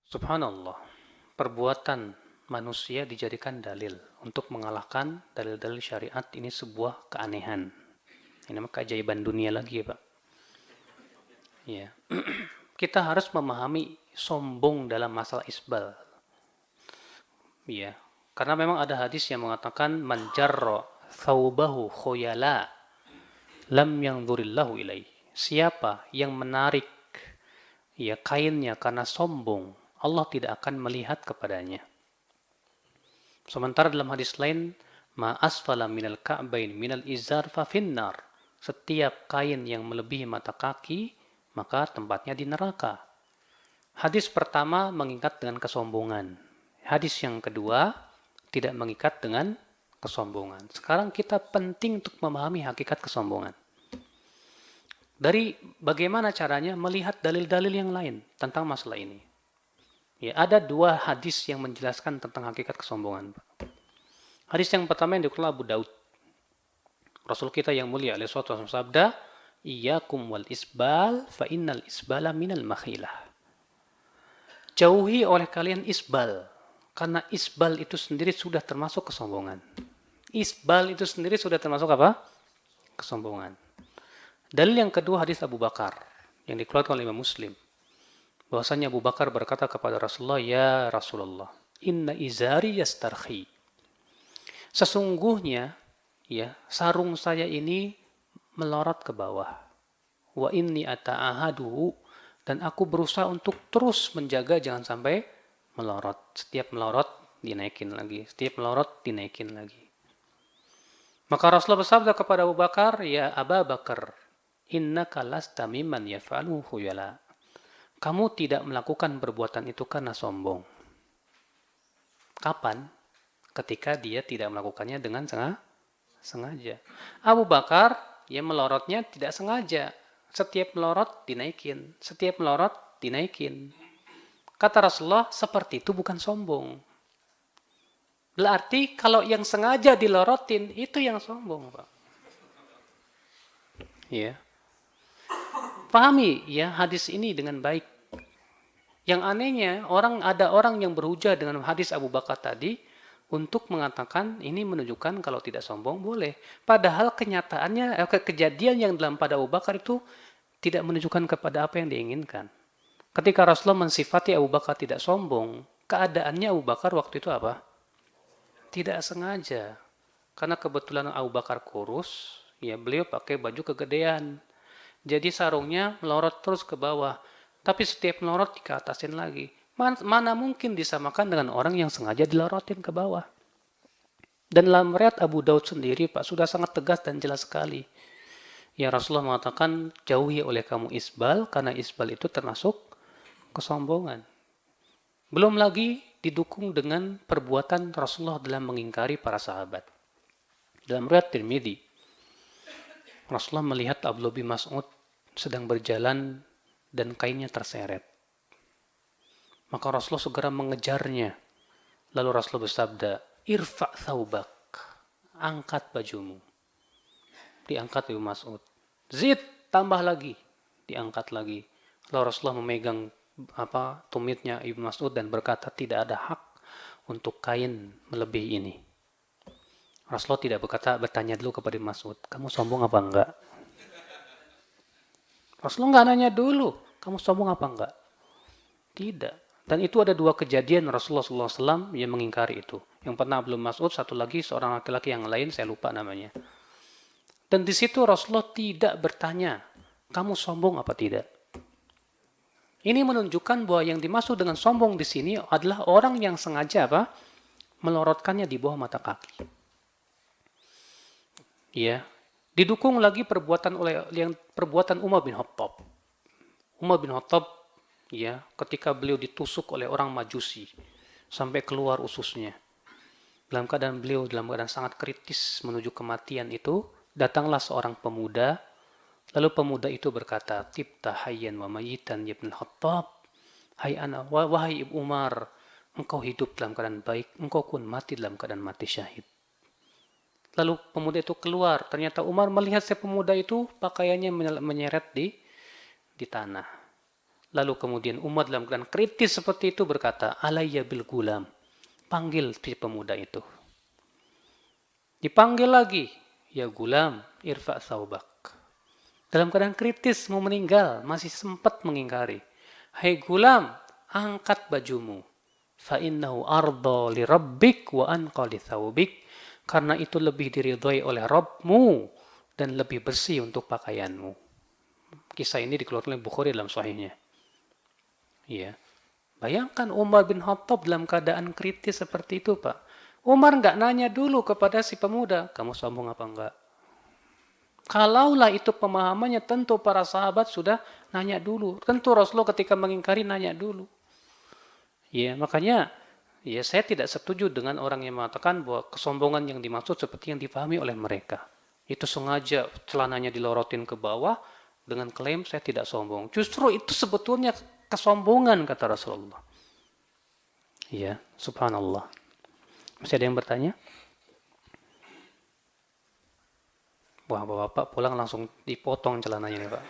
Subhanallah, perbuatan manusia dijadikan dalil untuk mengalahkan dalil-dalil syariat ini sebuah keanehan. Ini mah keajaiban dunia lagi ya Pak. Ya. Kita harus memahami sombong dalam masalah isbal. Ya. Karena memang ada hadis yang mengatakan man jarra thawbahu khoyala lam yanzurillahu ilaih. Siapa yang menarik ya kainnya karena sombong, Allah tidak akan melihat kepadanya. Sementara dalam hadis lain, ma asfala minal ka'bain minal izar fa finnar. Setiap kain yang melebihi mata kaki, maka tempatnya di neraka. Hadis pertama mengikat dengan kesombongan. Hadis yang kedua tidak mengikat dengan kesombongan. Sekarang kita penting untuk memahami hakikat kesombongan. Dari bagaimana caranya melihat dalil-dalil yang lain tentang masalah ini. Ya, ada dua hadis yang menjelaskan tentang hakikat kesombongan. Hadis yang pertama yang dikeluarkan Abu Daud. Rasul kita yang mulia alaihi wasallam sabda, "Iyyakum wal isbal fa innal isbala minal makhilah." Jauhi oleh kalian isbal, karena isbal itu sendiri sudah termasuk kesombongan. Isbal itu sendiri sudah termasuk apa? Kesombongan. Dalil yang kedua hadis Abu Bakar yang dikeluarkan oleh Imam Muslim. Bahwasanya Abu Bakar berkata kepada Rasulullah, "Ya Rasulullah, inna izari yastarhi." Sesungguhnya ya, sarung saya ini melorot ke bawah. Wa inni ata'ahaduhu, dan aku berusaha untuk terus menjaga jangan sampai melorot. Setiap melorot dinaikin lagi, setiap melorot dinaikin lagi. Maka Rasulullah bersabda kepada Abu Bakar, "Ya Aba Bakar, innaka lasta mimman yaf'aluhu khuyala." Kamu tidak melakukan perbuatan itu karena sombong. Kapan? Ketika dia tidak melakukannya dengan sengaja. Abu Bakar yang melorotnya tidak sengaja. Setiap melorot dinaikin, setiap melorot dinaikin. Kata Rasulullah, seperti itu bukan sombong. Berarti kalau yang sengaja dilorotin itu yang sombong, Pak. Ya. Pahami ya hadis ini dengan baik. Yang anehnya, ada orang yang berhujah dengan hadis Abu Bakar tadi untuk mengatakan ini menunjukkan kalau tidak sombong boleh. Padahal kenyataannya, kejadian yang dalam pada Abu Bakar itu tidak menunjukkan kepada apa yang diinginkan. Ketika Rasulullah mensifati Abu Bakar tidak sombong, keadaannya Abu Bakar waktu itu apa? Tidak sengaja. Karena kebetulan Abu Bakar kurus, ya beliau pakai baju kegedean. Jadi sarungnya melorot terus ke bawah. Tapi setiap melorot dikeatasin lagi. Mana mungkin disamakan dengan orang yang sengaja dilorotin ke bawah. Dan dalam riwayat Abu Daud sendiri, Pak, sudah sangat tegas dan jelas sekali. Ya Rasulullah mengatakan, jauhi oleh kamu isbal, karena isbal itu termasuk kesombongan. Belum lagi didukung dengan perbuatan Rasulullah dalam mengingkari para sahabat. Dalam riwayat Tirmidzi, Rasulullah melihat Abdullah bin Mas'ud sedang berjalan dan kainnya terseret. Maka Rasulullah segera mengejarnya. Lalu Rasulullah bersabda, "Irfa' thawbak." Angkat bajumu. Diangkat Ibnu Mas'ud. Zid, tambah lagi. Diangkat lagi. Lalu Rasulullah memegang tumitnya Ibnu Mas'ud dan berkata, tidak ada hak untuk kain melebihi ini. Rasulullah tidak bertanya dulu kepada Ibnu Mas'ud, kamu sombong apa enggak? Rasulullah nggak nanya dulu, kamu sombong apa enggak? Tidak. Dan itu ada dua kejadian Rasulullah SAW yang mengingkari itu. Yang pernah belum Mas'ud, satu lagi seorang laki-laki yang lain, saya lupa namanya. Dan di situ Rasulullah tidak bertanya, kamu sombong apa tidak? Ini menunjukkan bahwa yang dimaksud dengan sombong di sini adalah orang yang sengaja melorotkannya di bawah mata kaki. Ya, didukung lagi perbuatan Umar bin Khattab. Umar bin Khattab ya, ketika beliau ditusuk oleh orang Majusi sampai keluar ususnya. Dalam keadaan sangat kritis menuju kematian itu, datanglah seorang pemuda. Lalu pemuda itu berkata, "Tibta hayyan wa mayitan ya ibn Khattab." Wahai Ibu Umar, engkau hidup dalam keadaan baik, engkau pun mati dalam keadaan mati syahid. Lalu pemuda itu keluar. Ternyata Umar melihat si pemuda itu pakaiannya menyeret di tanah. Lalu kemudian Umar dalam keadaan kritis seperti itu berkata, alayya bil gulam. Panggil si pemuda itu. Dipanggil lagi, ya gulam, irfa saubak. Dalam keadaan kritis mau meninggal, masih sempat mengingkari. Hai gulam, angkat bajumu. Fa innahu arda li rabbik wa anqa li thawbik. Karena itu lebih diridhoi oleh Rabbmu dan lebih bersih untuk pakaianmu. Kisah ini dikeluarkan oleh Bukhari dalam sahihnya. Ya. Bayangkan Umar bin Khattab dalam keadaan kritis seperti itu, Pak. Umar nggak nanya dulu kepada si pemuda, kamu sombong apa enggak? Kalaulah itu pemahamannya, tentu para sahabat sudah nanya dulu. Tentu Rasulullah ketika mengingkari nanya dulu. Ya, makanya ya saya tidak setuju dengan orang yang mengatakan bahwa kesombongan yang dimaksud seperti yang dipahami oleh mereka. Itu sengaja celananya dilorotin ke bawah dengan klaim saya tidak sombong. Justru itu sebetulnya kesombongan kata Rasulullah. Ya, subhanallah. Masih ada yang bertanya? Wah, bapak pulang langsung dipotong celananya nih, Pak.